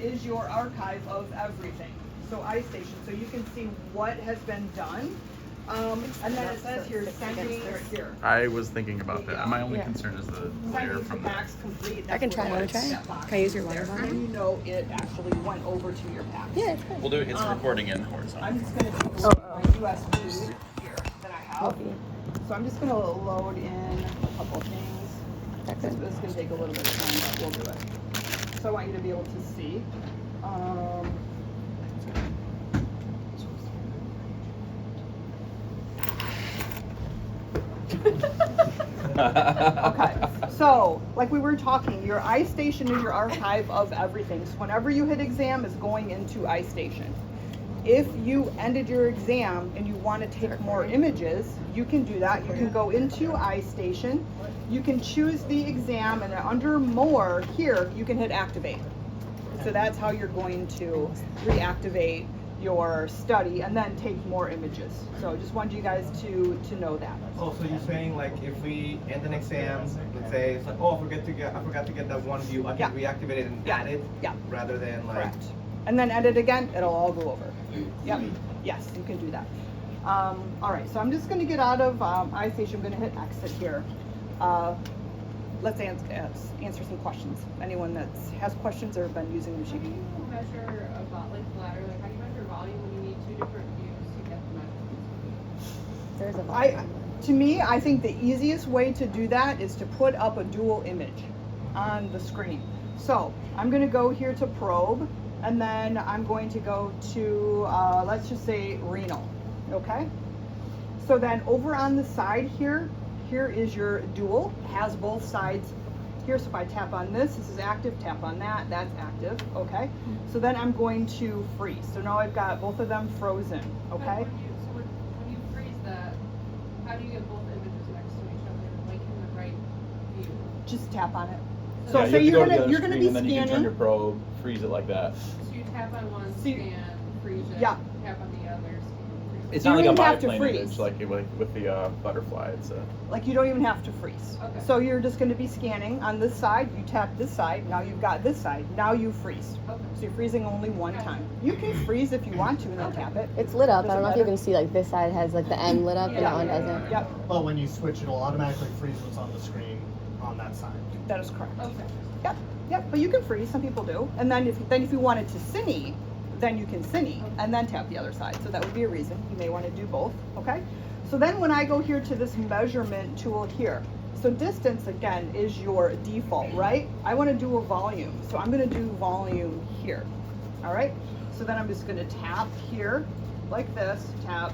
Is your archive of everything. So iStation, so you can see what has been done. And then it says here, sending here. I was thinking about that. My only concern is the layer Sending from to that. packs complete. I can try. Want to try? Can I use your water bottle? bottle? And you know it actually went over to your packs. Yeah, it's good. We'll do it. It's recording in horizontal. I'm just going to do my USB here that I have. So I'm just going to load in a couple things. This is going to take a little bit of time, but we'll do it. So I want you to be able to see. Okay, so like we were talking, your iStation is your archive of everything. So whenever you hit exam, it's going into iStation. If you ended your exam and you want to take more images, you can do that. You can go into iStation, you can choose the exam, and under more here, you can hit activate. So that's how you're going to reactivate your study and then take more images. So just wanted you guys to know that. Oh, so you're saying like if we end an exam, let's say it's like, oh, I forgot to get that one view, I can reactivate it and add it, rather than like. Correct. And then edit again, it'll all go over. Yep. Yes, you can do that. All right, so I'm just going to get out of iStation. I'm going to hit exit here. Let's answer some questions. Anyone that has questions or been using the machine. How do you measure about like bladder? Like how do you measure volume when you need two different views to get the measurements? There's a volume. To me, I think the easiest way to do that is to put up a dual image on the screen. So I'm going to go here to probe, and then I'm going to go to, let's just say renal, okay? So then over on the side here is your dual, has both sides here. So if I tap on this is active, tap on that, that's active, okay? So then I'm going to freeze. So now I've got both of them frozen, okay? When you freeze that, how do you get both images next to each other, like in the right view? Just tap on it. Yeah, So you say have to go to the you're other gonna screen, be and then you can turn your scanning. probe, freeze it like that. So you tap on one, So you- scan, freeze it, Yeah. tap on the other, scan, freeze it. It's You not like a don't have to biplane freeze. image like with the butterfly. It's a. Like you don't even have to freeze. Okay. So you're just going to be scanning on this side. You tap this side. Now you've got this side. Now you freeze. Okay. So you're freezing only one time. You can freeze if you want to and then tap it. It's lit up. I don't know if you Doesn't can see like this side has like the M lit up and that one doesn't. Yep, Well, when you switch, it'll automatically freeze what's on the screen on that side. that is correct. Okay. Yep. But you can freeze. Some people do. And then if you wanted to cine, then you can cine and then tap the other side. So that would be a reason. You may want to do both. Okay. So then when I go here to this measurement tool here, so distance again is your default, right? I want to do a volume. So I'm going to do volume here. All right. So then I'm just going to tap here like this, tap,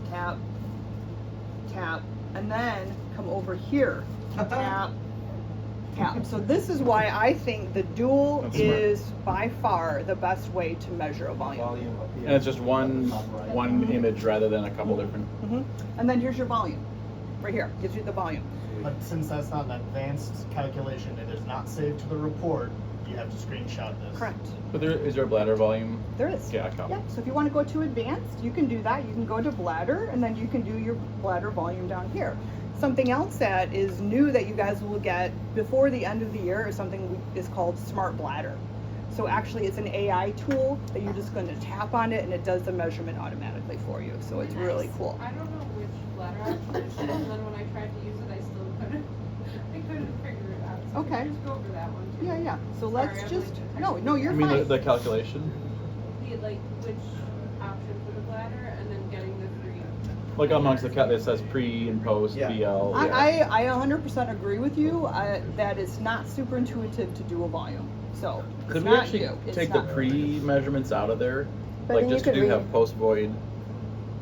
tap, tap, and then come over here, tap, tap. So this is why I think the dual That's smart. is by far the best way to measure a volume. Volume up here. And it's just one image rather than a couple different. And then here's your volume, right here, gives you the volume. But since that's not an advanced calculation, it is not saved to the report, you have to screenshot this. Correct. But is there a bladder volume? There is. Yeah, copy. Yeah. So if you want to go to advanced, you can do that. You can go to bladder, and then you can do your bladder volume down here. Something else that is new that you guys will get before the end of the year is something is called Smart Bladder. So actually it's an AI tool that you're just going to tap on it and it does the measurement automatically for you. So it's really cool. I don't know which bladder I finished, and then when I tried to use it, I still couldn't. I couldn't figure it out. So Okay. Just go over that one too. Yeah. So Sorry, let's I'm just, like no, you're I mean fine. the calculation. Like which option for the bladder, and then getting the three. Like amongst the cut, it says pre and post Yeah. BL. I 100% agree with you that it's not super intuitive to do a volume. So it's Could we not actually you. It's take not the pre measurements out of there? But Like then you just to could do have post void.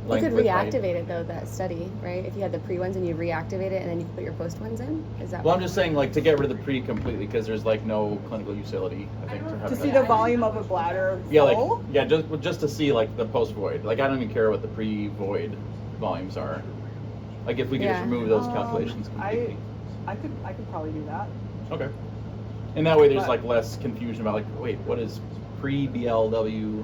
You length could with height? reactivate it though, that study, right? If you had the pre ones and you reactivate it and then you put your post ones in, is that? Well, I'm just saying like to get rid of the pre completely because there's like no clinical utility. I think to have see that. the volume of a bladder Yeah, full. like yeah, just to see like the post void. Like I don't even care what the pre void volumes are. Like if we could just Yeah. remove those calculations I completely. could probably do that. Okay. And that way there's But- like less confusion about like wait what is pre BLW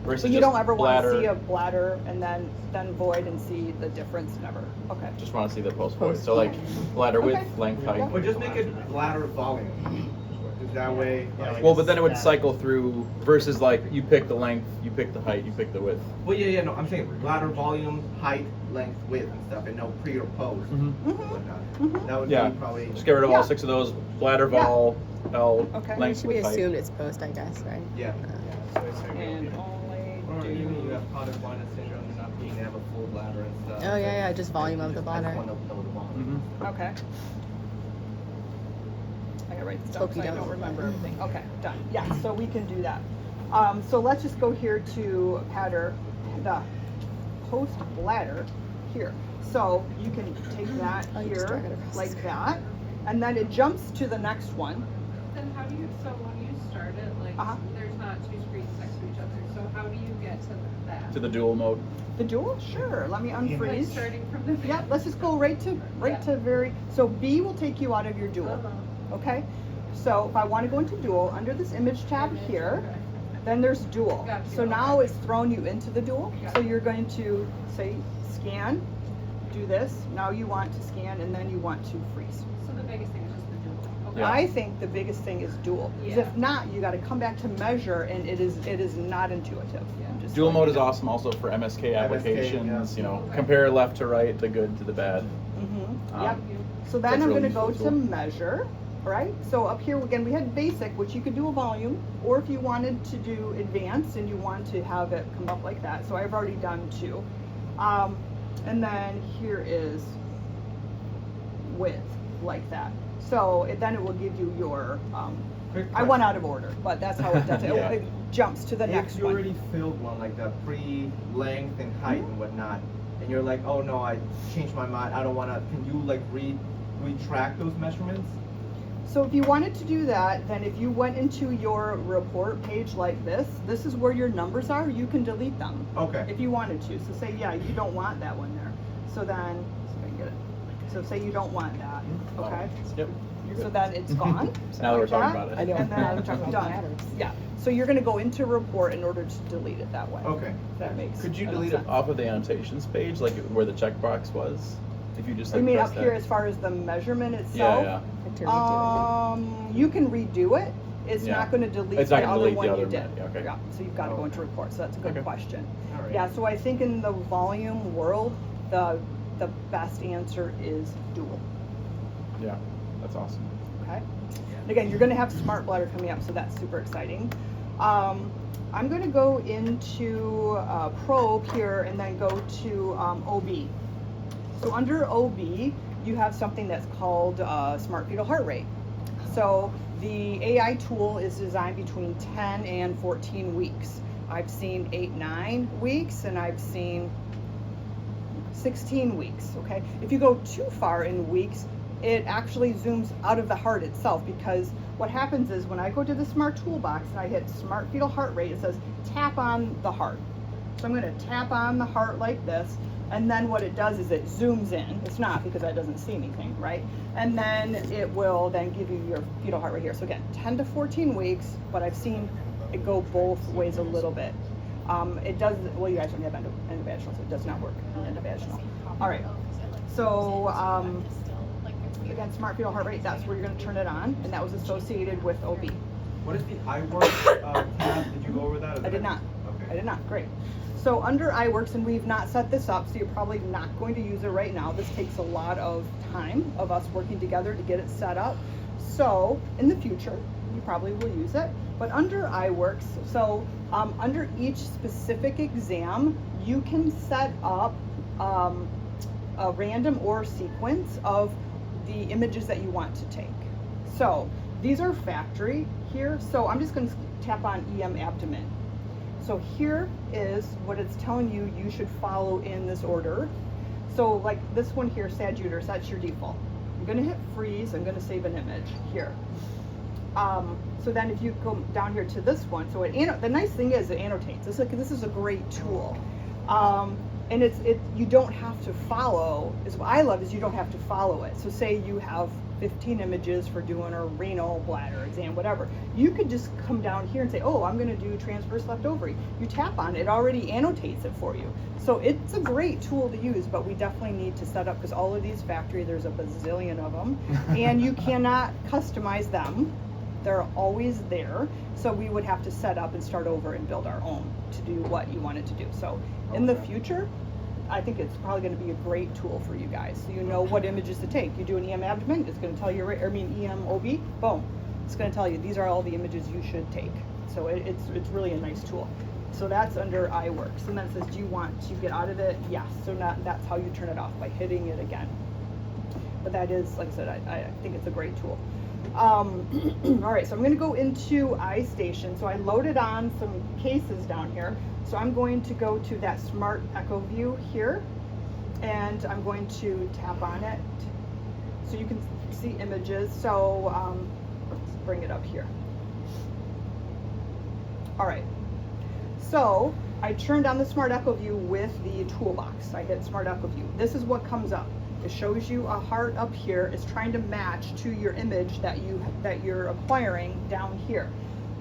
versus So you just don't ever want bladder. to see a bladder and then void and see the difference. Never. Okay. Just want to see the post void. So like bladder width, Okay. length, height. Or just make it bladder volume. That way, Yeah, like Well, but then it would Yeah. cycle through versus like you pick the length, you pick the height, you pick the width. well, yeah, no, I'm saying bladder volume, height, length, width, and stuff, and no pre or post and whatnot. That would Yeah. be probably. Just get rid of Yeah. all 6 of those. Bladder, Yeah. vol, L, Okay. It length, should be width, height. assumed it's post, I guess, right? Yeah. So it's like, And okay. only Or do. even you have chronic blindness syndrome and not being able to have a full bladder and stuff. Oh, yeah, just volume of the I bladder. just want to know the volume. Mhm. Okay. I gotta write this down Hope because you I don't. don't remember everything. Okay, done. Yeah, so we can do that. So let's just go here to pattern the post bladder here. So you can take that Oh, you just here drag it across the like screen. that, and then it jumps to the next one. Then how do you, so when you start it, like, Uh-huh. there's not two screens next to each other, so how do you get to that? To the dual mode. The dual, sure. Let me Like unfreeze. starting from the. Yeah, let's just go right to very. So B will take you out of your dual. Uh-huh. Okay. So if I want to go into dual under this image tab here, Okay. then there's dual. Gotcha, So now okay. it's thrown you into the dual. So Gotcha. you're going to say scan, do this. Now you want to scan and then you want to freeze. So the biggest thing is just the dual. Okay. Yeah. I think the biggest thing is dual. 'Cause Yeah. if not, you got to come back to measure and it is not intuitive. Yeah. I'm just Dual letting mode you is know. awesome also for MSK yeah. applications. You know, Okay. compare left to right, the good to the bad. Mhm. Um, Yep. So then That's I'm really going to go useful to tool. measure, right? So up here again, we had basic, which you could do a volume, or if you wanted to do advanced and you want to have it come up like that. So I've already done 2. And then here is width, like that. So then it will give you your, Quick I went out of order, but that's how it does it. Yeah. It jumps to the If next you one. already filled one, like the pre-length and height and whatnot, and you're like, oh no, I changed my mind, I don't want to, can you like retract those measurements? So if you wanted to do that, then if you went into your report page like this is where your numbers are, you can delete them. Okay. If you wanted to. So say, yeah, you don't want that one there. So then, let's see if I can get it. So say you don't want that, okay? Yep. So then it's gone. Now that we're like talking that, about it. I know. And Now then we're talking about done. patterns. Yeah. So you're gonna go into report in order to delete it that way. Okay. If that makes Could you enough delete it sense. off of the annotations page, like where the checkbox was? If you just like You mean press up here that? as far as the measurement itself? Yeah, Like to redo it. You can redo it. It's Yeah. not going to delete It's not the gonna other delete one the you other did. one, yeah, okay. Yeah, so you've got to go into report. So that's a good Okay. question. All right. Yeah, so I think in the volume world, the best answer is dual. Yeah, that's awesome. Okay. And again, you're going to have Smart Bladder coming up, so that's super exciting. I'm going to go into probe here and then go to OB. So under OB, you have something that's called Smart Fetal Heart Rate. So the AI tool is designed between 10 and 14 weeks. I've seen 8-9 weeks, and I've seen 16 weeks, okay? If you go too far in weeks, it actually zooms out of the heart itself, because what happens is when I go to the Smart Toolbox and I hit Smart Fetal Heart Rate, it says tap on the heart. So I'm gonna tap on the heart like this, and then what it does is it zooms in. It's not, because that doesn't see anything, right? And then it will then give you your fetal heart rate here. So again, 10 to 14 weeks, but I've seen it go both ways a little bit. It does, well, you guys don't have endovaginal, so it does not work in endovaginal. All right, so again, Smart Fetal Heart Rate, that's where you're gonna turn it on, and that was associated with OB. What is the iWork tab? Did you go over that? or I did not. Okay. I did not, great. So under iWorks, and we've not set this up, so you're probably not going to use it right now. This takes a lot of time of us working together to get it set up. So in the future, you probably will use it. But under iWorks, so under each specific exam, you can set up a random or sequence of the images that you want to take. So these are factory here. So I'm just going to tap on EM abdomen. So here is what it's telling you you should follow in this order. So like this one here, sag uterus, that's your default. I'm gonna hit freeze, I'm gonna save an image here. So then if you go down here to this one, so the nice thing is it annotates. This is a great tool. And you don't have to follow, what I love is you don't have to follow it. So say you have 15 images for doing a renal bladder exam, whatever. You could just come down here and say, oh, I'm gonna do transverse left ovary. You tap on it, it already annotates it for you. So it's a great tool to use, but we definitely need to set up, because all of these factory, there's a bazillion of them, and you cannot customize them. They're always there. So we would have to set up and start over and build our own to do what you wanted to do. So in the future, I think it's probably going to be a great tool for you guys. So you know what images to take. You do an EM abdomen, it's going to tell you, EM OB, boom. It's going to tell you these are all the images you should take. So it's really a nice tool. So that's under iWorks. And then it says, do you want to get out of it? Yes. So that's how you turn it off, by hitting it again. But that is, like I said, I think it's a great tool. All right, so I'm going to go into iStation. So I loaded on some cases down here. So I'm going to go to that Smart Echo View here, and I'm going to tap on it so you can see images. So let's bring it up here. All right, so I turned on the Smart Echo View with the toolbox. I hit Smart Echo View. This is what comes up. It shows you a heart up here. It's trying to match to your image that you're acquiring down here.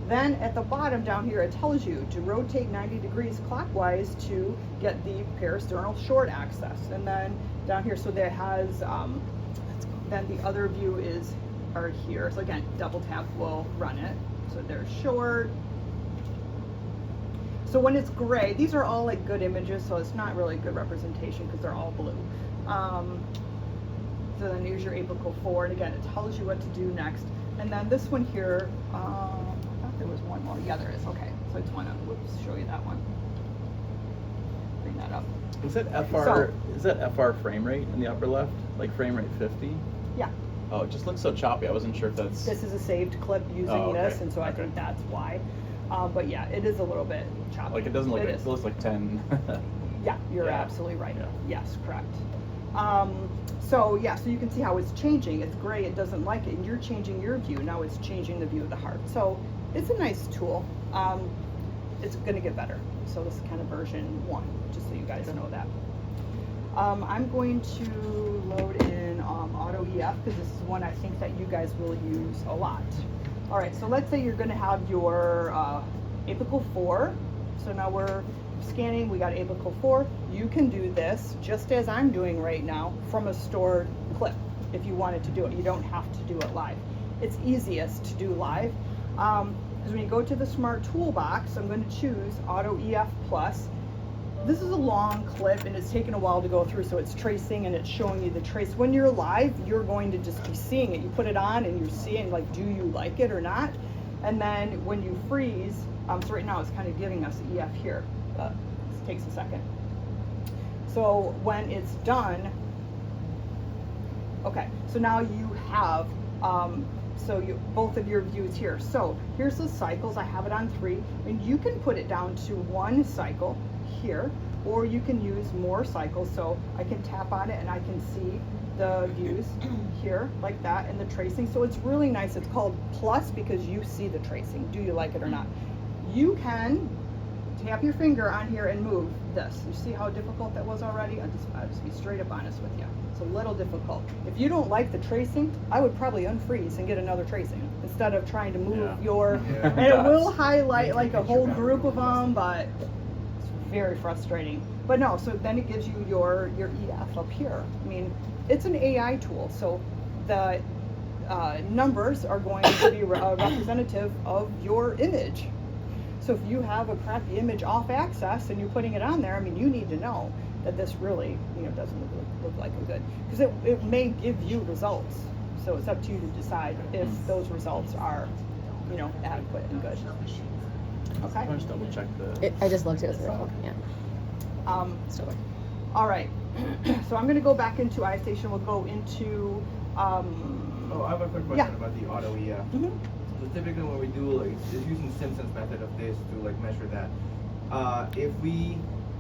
Then at the bottom down here, it tells you to rotate 90 degrees clockwise to get the parasternal short axis. And then down here, so that has, then the other view are here. So again, double tap will run it. So there's short. So when it's gray, these are all like good images, so it's not really a good representation because they're all blue. So then here's your apical 4, and again, it tells you what to do next. And then this one here, I thought there was one more. Yeah, there is. Okay, so I just want to show you that one. Bring that up. Is that FR frame rate in the upper left? Like frame rate 50? Yeah. Oh, it just looks so choppy. I wasn't sure if that's. This is a saved clip using this, and so I think that's why. But yeah, it is a little bit choppy. Like it doesn't look. It looks like 10. Yeah, you're absolutely right. Yeah. Yes, correct. So yeah, so you can see how it's changing. It's gray, it doesn't like it, and you're changing your view. Now it's changing the view of the heart. So it's a nice tool. It's going to get better. So this is kind of version 1, just so you guys know that. I'm going to load in Auto EF because this is one I think that you guys will use a lot. All right, so let's say you're going to have your apical 4. So now we're scanning, we got apical 4. You can do this just as I'm doing right now from a stored clip if you wanted to do it. You don't have to do it live. It's easiest to do live because when you go to the Smart Toolbox, I'm going to choose Auto EF Plus. This is a long clip and it's taken a while to go through, so it's tracing and it's showing you the trace. When you're live, you're going to just be seeing it. You put it on and you're seeing, like, do you like it or not? And then when you freeze, so right now it's kind of giving us EF here. This takes a second. So when it's done, okay, so now you have, both of your views here. So here's the cycles, I have it on 3, and you can put it down to 1 cycle here, or you can use more cycles. So I can tap on it and I can see the views here like that and the tracing. So it's really nice. It's called Plus because you see the tracing. Do you like it or not? You can tap your finger on here and move this. You see how difficult that was already? I'll just be straight up honest with you. It's a little difficult. If you don't like the tracing, I would probably unfreeze and get another tracing instead of trying to move your, and it will highlight like a whole group of them, but it's very frustrating. But no, so then it gives you your EF up here. I mean, it's an AI tool, so the numbers are going to be representative of your image. So if you have a crappy image off axis and you're putting it on there, I mean, you need to know that this really, doesn't look like a good, because it may give you results. So it's up to you to decide if those results are, adequate and good. Okay. I'll just double check the. I just looked at it. Yeah. Still working. All right. So I'm going to go back into iStation. We'll go into. Oh, I have a quick question about the Auto EF. Mm-hmm. So typically when we do, it's using Simpson's method of this to measure that. If we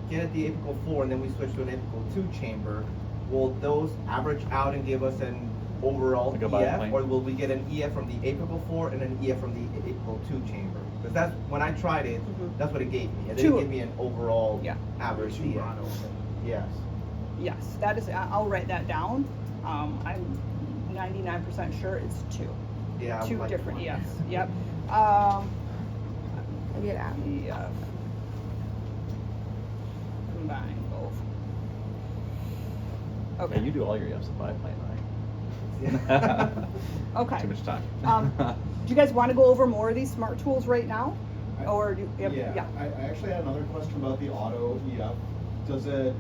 get at the apical 4 and then we switch to an apical 2 chamber, will those average out and give us an overall EF, or will we get an EF from the apical 4 and an EF from the apical 2 chamber? Because that's when I tried it, that's what it gave me. And then it gave me an overall average EF. Yes. Yes, that is. I'll write that down. I'm 99% sure it's 2. Yeah. 2 different EFs. Yep. Maybe an app. EF. Combine both. Okay. Yeah, you do all your EFs in biplane, right? Okay. Too much time. Do you guys want to go over more of these smart tools right now? Or do you, Yeah, I actually had another question about the auto EF. Does it,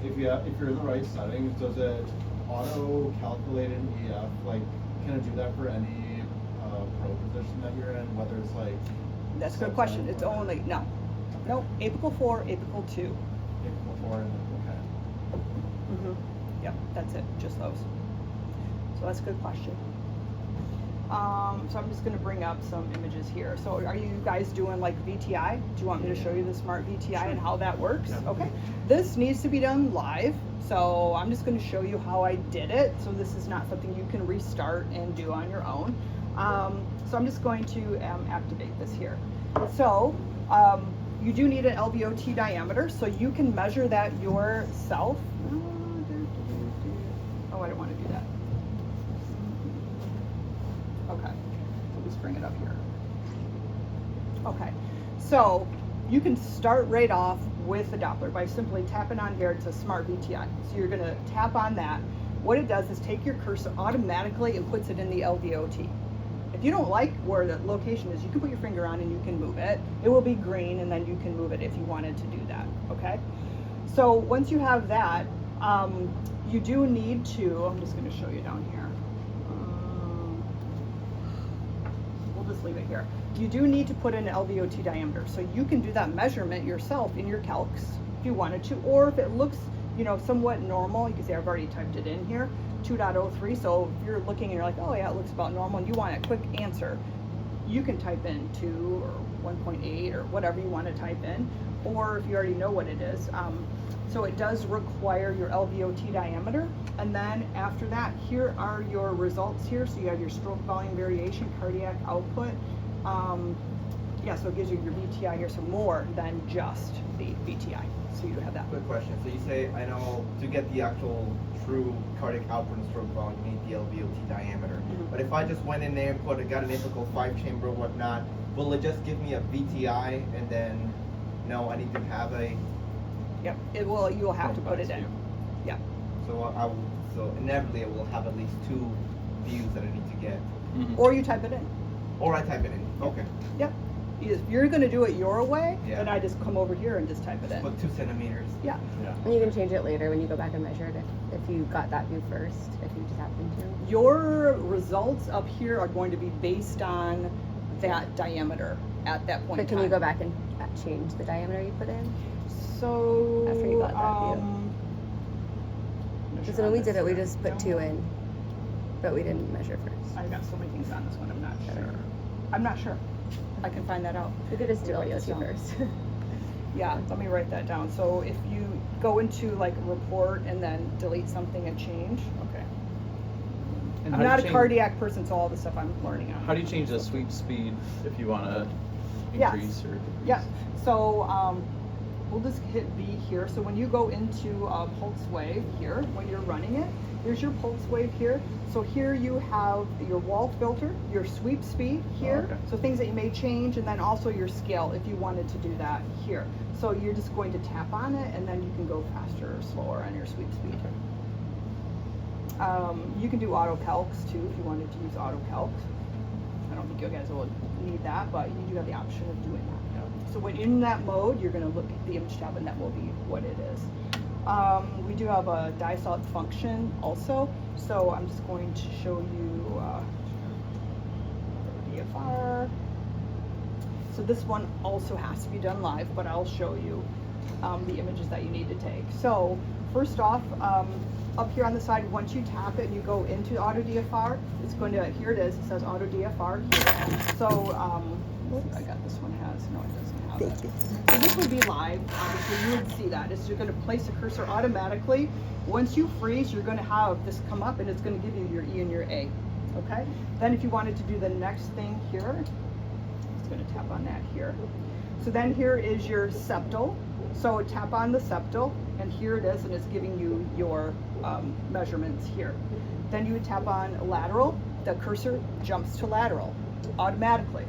if you're in the right settings, does it auto calculate an EF? Like, can it do that for any pro position that you're in, whether it's like? That's a good question. It's only, no. Apical 4, Apical 2. Apical 4 and okay. Yep, that's it, just those. So that's a good question. So I'm just going to bring up some images here. So are you guys doing like VTI? Do you want me to show you the smart VTI and how that works? Yeah. Okay. This needs to be done live. So I'm just going to show you how I did it. So this is not something you can restart and do on your own. So I'm just going to activate this here. So you do need an LVOT diameter, so you can measure that yourself. Oh, I don't want to do that. Okay, so just bring it up here. Okay, so you can start right off with the Doppler by simply tapping on here. It says Smart VTI. So you're going to tap on that. What it does is take your cursor automatically and puts it in the LVOT. If you don't like where the location is, you can put your finger on and you can move it. It will be green and then you can move it if you wanted to do that, okay? So once you have that, you do need to, I'm just gonna show you down here. We'll just leave it here. You do need to put in an LVOT diameter. So you can do that measurement yourself in your calcs if you wanted to, or if it looks, you know, somewhat normal, you can see I've already typed it in here. 2.03, so if you're looking and you're like, oh yeah, it looks about normal, and you want a quick answer, you can type in 2 or 1.8 or whatever you want to type in, or if you already know what it is. So it does require your LVOT diameter, and then after that, here are your results here. So you have your stroke volume variation, cardiac output. Yeah, so it gives you your VTI here, so more than just the VTI. So you have that. Quick question. So you say, I know to get the actual true cardiac output and stroke volume, you need the LVOT diameter. But if I just went in there and got an apical 5-chamber or whatnot, will it just give me a VTI and then, no, I need to have a? Yep, it will. You will have to put it in. Yeah. So so inevitably it will have at least 2 views that I need to get. Or you type it in. Or I type it in. Okay. Yep. If you're going to do it your way, Yeah. then I just come over here and just type it in. Put 2 centimeters. Yeah. Yeah. And you can change it later when you go back and measure it if you got that view first, if you just happened to. Your results up here are going to be based on that diameter at that point But can in you time. go back and change the diameter you put in? So After you got that view. Because when we did it, we just put 2 in, but we didn't measure first. I got so many things on this one, I'm not sure. I'm not sure. I can find that out. We could just do Write this LVOT down. first. Yeah, let me write that down. So if you go into like report and then delete something and change, okay. And I'm how do you not a change- cardiac person, so all the stuff I'm learning on. How do you change the sweep speed if you want to Yes. increase or decrease? Yeah, so we'll just hit B here. So when you go into pulse wave here, when you're running it, here's your pulse wave here. So here you have your wall filter, your sweep speed here. Oh, okay. So things that you may change, and then also your scale if you wanted to do that here. So you're just going to tap on it, and then you can go faster or slower on your sweep speed. You can do auto calcs too if you wanted to use auto calcs. I don't think you guys will need that, but you do have the option of doing that. So when in that mode, you're going to look at the image tab, and that will be what it is. We do have a diasalt function also, so I'm just going to show you DFR. So this one also has to be done live, but I'll show you the images that you need to take. So first off, up here on the side, once you tap it and you go into auto DFR, it's going to, here it is, it says auto DFR here. So, whoops, I got this one has, no it doesn't have it. So this would be live, obviously you would see that. It's, you're going to place the cursor automatically. Once you freeze, you're going to have this come up and it's going to give you your E and your A, okay? Then if you wanted to do the next thing here, it's going to tap on that here. So then here is your septal. So tap on the septal, and here it is, and it's giving you your measurements here. Then you would tap on lateral. The cursor jumps to lateral automatically.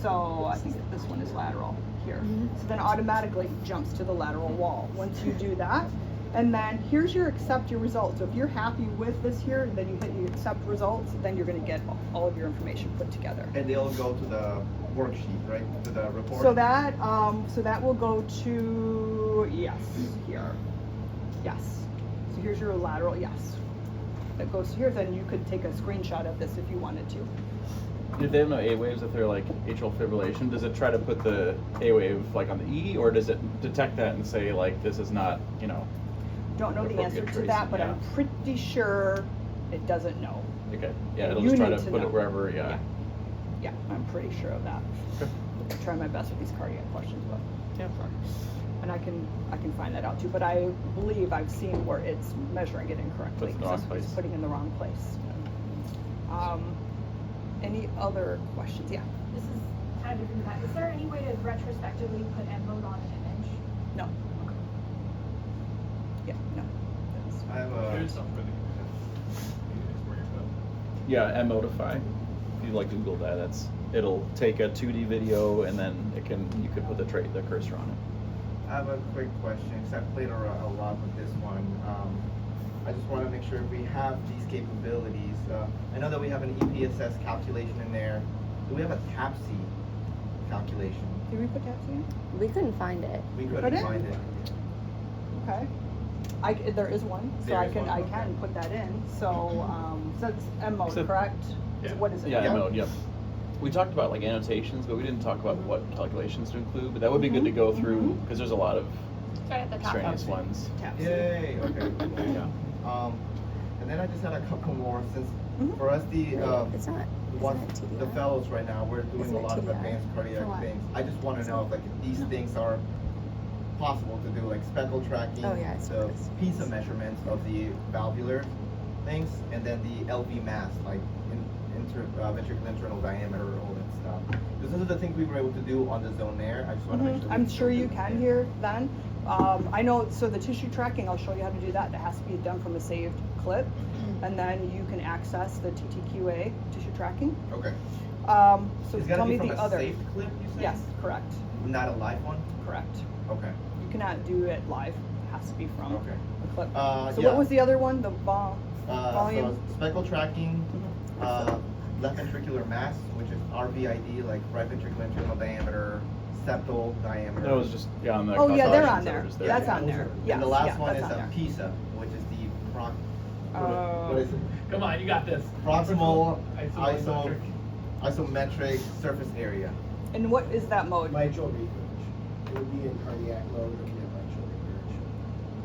So I think this one is lateral here. So then automatically jumps to the lateral wall. Once you do that, And then here's your accept your results. So if you're happy with this here, then you hit the accept results, then you're gonna get all of your information put together. And they'll go to the worksheet, right? To the report. So that will go to, yes, here. Yes. So here's your lateral, yes. That goes here, then you could take a screenshot of this if you wanted to. If they have no A waves, if they're like atrial fibrillation, does it try to put the A wave like on the E, or does it detect that and say like this is not, you know? Don't know the answer to that, but I'm pretty sure it doesn't know. Okay. Yeah, it'll You just try need to to put know. it wherever. Yeah. Yeah, I'm pretty sure of that. Okay. I'll try my best with these cardiac questions, but yeah, sorry. And I can find that out too. But I believe I've seen where it's measuring it incorrectly. Puts it in the wrong It's place. putting it in the wrong place. Any other questions? Yeah. This is kind of different than that. Is there any way to retrospectively put M mode on an image? No. Yeah. No. I have a. There's something really Yeah, M-Modify. If you like Google that, it'll take a 2D video and then you could put the cursor on it. I have a quick question, because I've played a lot with this one. I just want to make sure if we have these capabilities. I know that we have an EPSS calculation in there. Do we have a TAPSI calculation? Did we put TAPSI in? We couldn't find it. We Put couldn't it? find it. Okay. There is one, so There I is can one? I can put that in. So so it's M mode, So- correct? Yeah. What is it? Yeah, M-Mode, yep. We talked about like annotations, but we didn't talk about what calculations to include, but that would be good to go through, because there's a lot of It's right at the top. extraneous ones. TAPSI. Yay! Okay. Yeah. And then I just had a couple more, since Mhm. for us the It's not. what Isn't it the TDR? fellows right now, we're doing Isn't a it lot of TDR? advanced cardiac For what? things. I just want to know if like these things are possible to do, like speckle tracking, Oh, yeah, it's the this. PISA measurements of the valvular things, and then the LV mass, like ventricular internal diameter, all that stuff. This is the things we were able to do on the Zone Air. I just want to make sure. we I'm can sure still you do can it. here then. I know, so the tissue tracking, I'll show you how to do that. That has to be done from a saved clip. And then you can access the TTQA tissue tracking. Okay. So It's gotta tell be me from the a other. saved clip, you said? Yes, correct, Not a live one? correct. Okay. You cannot do it live. It has to be from Okay. a clip. So yeah. what was the other one? The So volume? speckle tracking, Mhm. left ventricular mass, which is RVID, like right ventricular internal diameter, septal diameter. That was just, on the Oh yeah, they're calculations on that there. were just there. That's on there. Yes, And the last yeah, one is that's on a there. PISA, which is the Uh, what is it? Come on, you got this. Proximal Isometric. isometric surface area. And what is that mode? Mitral recurrence. It would be in cardiac mode or in mitral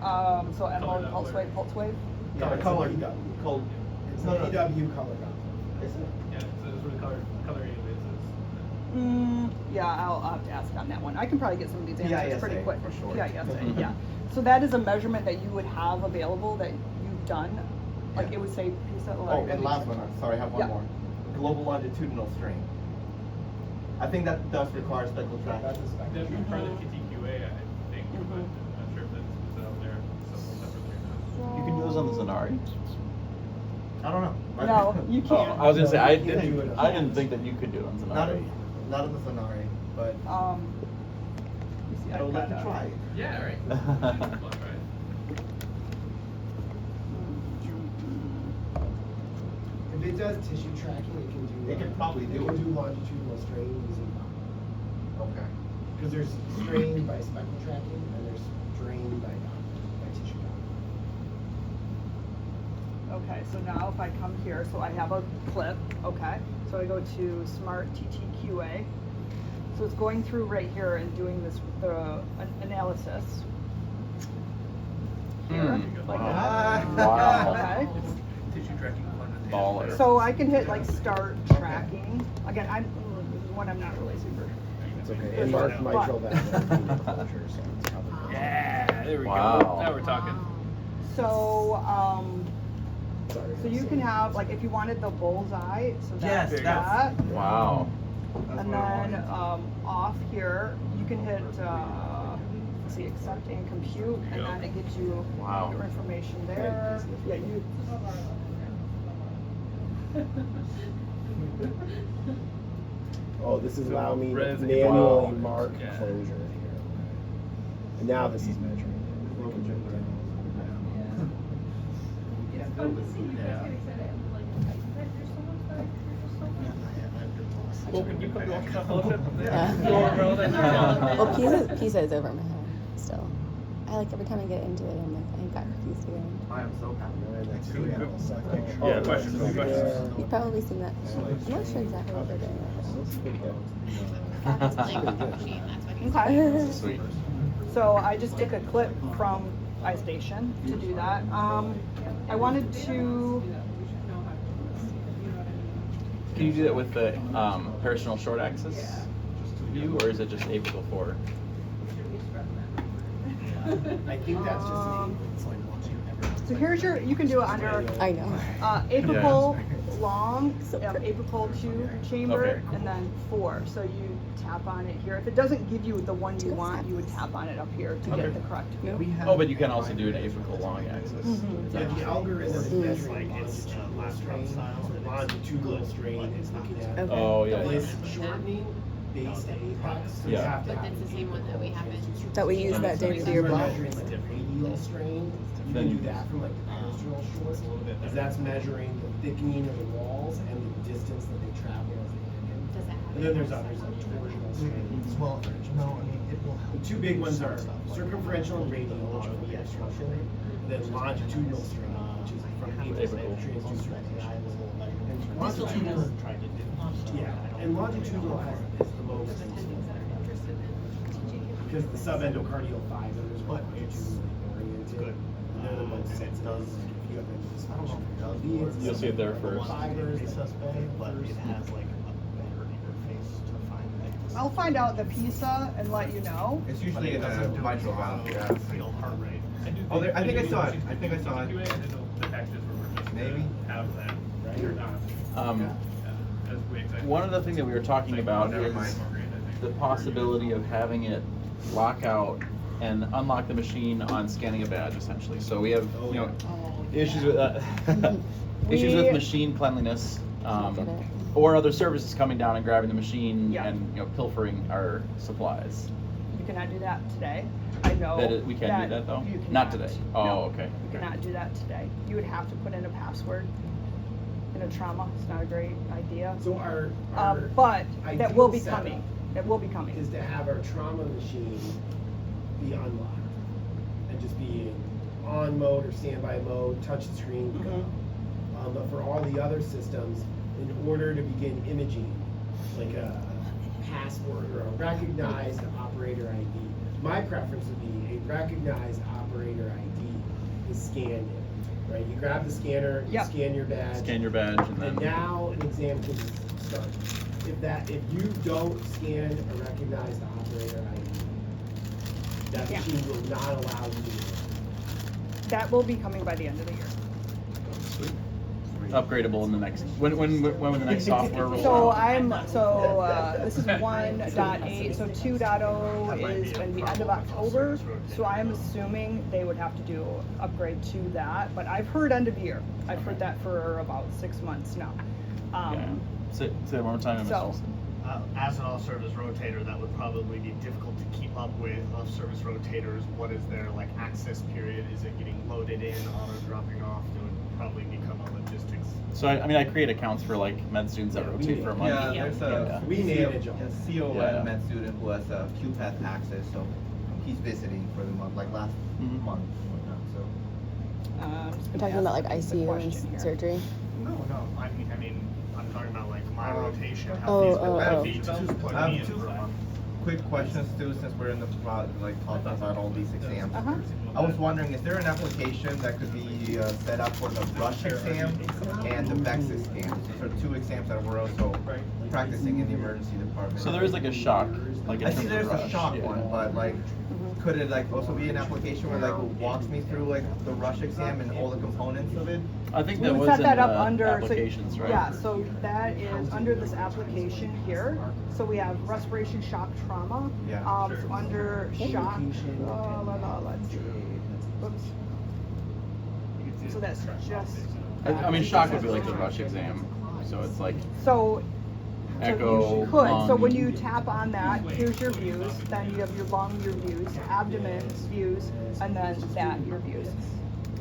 recurrence. So M Color mode, pulse Doppler. wave, pulse wave. Color, it's a color. PW. Called. It's No, a no. PW color Doppler. Is it? Yeah, so this is what color aid is. Yeah, I'll have to ask on that one. I can probably get some of these answers pretty PISA, quick. for sure. PISA, yeah. So that is a measurement that you would have available that you've done. Like Yeah. it would say PISA. Oh, and last one. I'm sorry, I have one Yeah. more. Global longitudinal strain. I think that does require speckle That's tracking. a spectrum. That'd be part of the TTQA, I think, but Mhm. I'm not sure if that's out there separately or not. You can do those on the Zanari? I don't know. No, you Oh, can't. I was gonna say, No, you can't do it on I didn't Zanari. think that you could do it on Not Zanari. in, not in the Sonari, but Let me see, I would like to got, try it. Yeah, right. If it does tissue tracking, it can do. It can probably do It it. can do longitudinal strain using. Okay. Because there's strain by speckle tracking and there's strain by tissue Doppler. Okay, so now if I come here, so I have a clip, okay? So I go to Smart TTQA. So it's going through right here and doing this, analysis. Here, Hmm. like Wow. that. Wow. Okay. Tissue tracking. Baller. So I can hit like start tracking. Again, this is one I'm not really super. It's okay. There's And Mark one. mitral valve closure, so it's probably. Yeah, there we Wow. go. Now we're talking. So, Sorry. so you can have, like, if you wanted the bullseye, so Yes, that's that's- that. Wow. That's And what I then wanted. off here, you can hit, let's see, accept and compute, and then it gives you Wow. your information there. Yeah, you. Oh, this is allowing me to Res- manually Wow. mark Yeah. closure here. And now this is measuring. Yeah. It's fun to see you guys get excited. I'm like, there's so much fun. Well, when you come to Ultra Fellowship, Yeah. Well, pizza is over my head still. I like every time I get into it, I'm like, I got confused again. I am so happy. Yeah, questions. You've probably seen that. I'm not sure exactly what they're doing. Okay. Sweet. So I just took a clip from iStation to do that. I wanted to. Can you do that with the personal short axis view, or is it just apical 4? I think that's just So here's your. You can do it under I know. apical long, apical 2 chamber, Okay. and then 4. So you tap on it here. If it doesn't give you the one you want, you would tap on it up here to get the correct view. Oh, but you can also do an apical long axis. yeah, the algorithm is measuring longitudinal strain, so longitudinal strain is looking at Okay. Oh, yeah. this shortening base to apex. So you Yeah. have to But have that's the same one that we have in. That we use that day to do your We're block. measuring like the radial strain. You Then can you- do that from like the postural short, because that's measuring the thickening of the walls and the distance that they travel as they thicken. Does that And then there's others like torsional strain. Well, no, I mean, it will help. The two big ones are circumferential and radial, which would be structural, and then longitudinal strain, which is from apical Apical. transducer. And longitudinal, yeah, and longitudinal is the most, because the subendocardial fibers are longitudinally oriented. And they're the most sensitive. You have I don't know if it does. You'll see it there first. Fibers, but it has like a better interface to find things. I'll find out the PISA and let you know. It's usually in a mitral valve. Yeah. Real heart rate. Oh, there, I think I saw it. I think I saw it. The packages where we're just Maybe. have that, right, or not. As we exactly. One of the things that we were talking about Never is mind. the possibility of having it lock out and unlock the machine on scanning a badge, essentially. So we have, you know, issues with issues with machine cleanliness, Get it. or other services coming down and grabbing the machine Yeah. and pilfering our supplies. You cannot do that today. I know. We can't do that though. You Not cannot. today. No, Oh, okay. You cannot do that today. You would have to put in a password in a trauma. It's not a great idea. so our But that ideal will be setup coming. That will be coming. is to have our trauma machine be unlocked and just be in on mode or standby mode, touch the screen, go. But for all the other systems, in order to begin imaging, like a password or a recognized operator ID, my preference would be a recognized operator ID is scanned in, right? You grab the scanner, you Yep. scan your badge. Scan your badge and And then. now an exam can start. If you don't scan a recognized operator ID, that Yeah. machine will not allow you to do it. That will be coming by the end of the year. Sweet. Upgradable in the next. When will the next software roll So out? this is 1.8. So 2.0 is in the end of October. So I'm assuming they would have to do upgrade to that. But I've heard end of year. I've heard that for about 6 months now. Yeah. Say that one more time. I missed So- what you said. As an all-service rotator, that would probably be difficult to keep up with off-service rotators. What is their like access period? Is it getting loaded in, auto dropping off? It would probably become a logistics. So I create accounts for like med students that rotate for a month. Yeah, there's a We manage all a that. CON Yeah. med student who has a QPath access, so he's visiting for the month, like last Mhm. month. Whatnot, so. I'm just We're gonna talking about ask like the ICU and question here. surgery. No. I mean, I'm talking about like my rotation. Oh, How oh, feasible oh. to put I me have in two for a month. quick questions too, since we're in the like talking about all these exams. Uh-huh. I was wondering, is there an application that could be set up for the rush exam and the VEX exam? Those are two exams that we're also practicing in the emergency department. So there is like a shock, like in I see terms there's of a rush, shock yeah. one, but like, could it like also be an application where like walks me through like the rush exam and all the components of it? I think We that would was set in that up the under applications, so, right? Yeah, so that is under this application here. So we have respiration shock trauma. Yeah. So under shock, let's see. Oops. So that's just. I mean, shock would be like the rush exam. So it's like So. echo. You could. So lung. when you tap on that, here's your views. Then you have your lung, your views, abdomen views, and then that your views.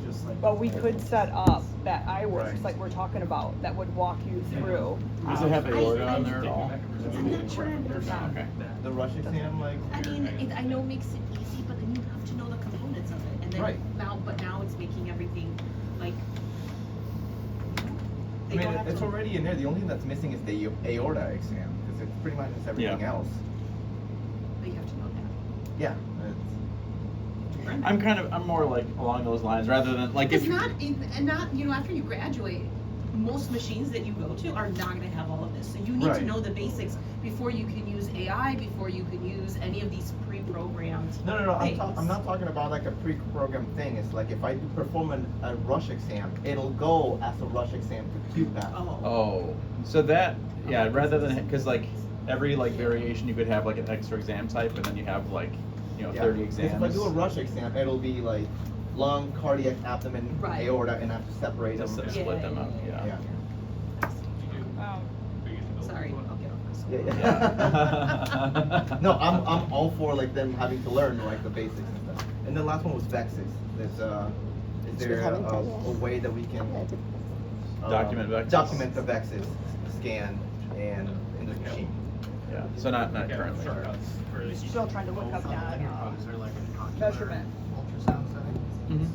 just like. Well, we could set up that iWorks, Right. like we're talking about, that would walk you through. Does it have aorta on there at all? I'm not sure I understand. Okay. The rush exam, like. I mean, I know it makes it easy, but then you have to know the components of it, and then Right. now it's making everything like. I They mean, don't have it's to- already in there. The only thing that's missing is the aorta exam, because it's pretty much just everything Yeah. else. But you have to know that. Yeah. I'm more like along those lines rather than like if It's not, and not, you know, after you graduate, most machines that you go to are not gonna have all of this. So you need to Right. know the basics before you can use AI, before you can use any of these pre-programmed No. things. I'm not talking about like a pre-programmed thing. It's like if I do perform a rush exam, it'll go as a rush exam to QPAP. Oh, so that yeah, rather than because like every like variation you could have like an extra exam type, and then you have like 30 Because exams. if I do a rush exam, it'll be like lung, cardiac, abdomen, Right. aorta, and I have to separate them. Just split them up. Yeah. Sorry, I'll get off Yeah, this. yeah. No, I'm all for like them having to learn like the basics and stuff. And the last one was Vexes. Is there haven't done yet. a way that we can Document Vexes? document the Vexes, scan and in the machine? Yeah. So not currently. Still trying to look up that Is there like an ocular measurement. ultrasound setting? Mm-hmm.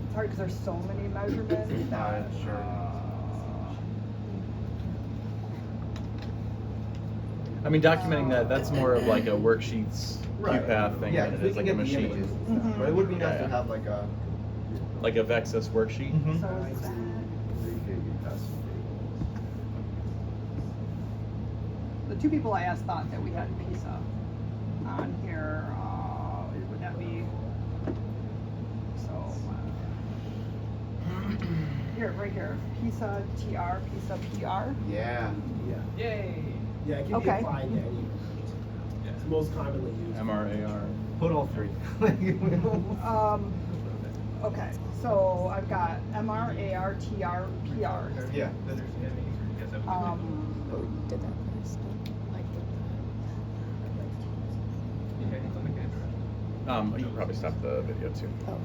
It's hard because there's so many measurements that. Sure. I mean, documenting that's more of like a worksheets QPath thing Yeah, than it we is can like a get the machine. images. Mhm. But it would be nice Yeah. to have like a. Like a Vexus worksheet. Mhm. So is that, the two people I asked thought that we had PISA on here. Would that be? So here, right here, PISA TR, PISA PR. Yeah. Yeah. Yay. Yeah, it can Okay. be applied to any. It's most commonly used. MRAR. Put all three. Okay, so I've got MR, AR, TR, PR. Yeah. Oh, you did that first. You can probably stop the video too. Oh.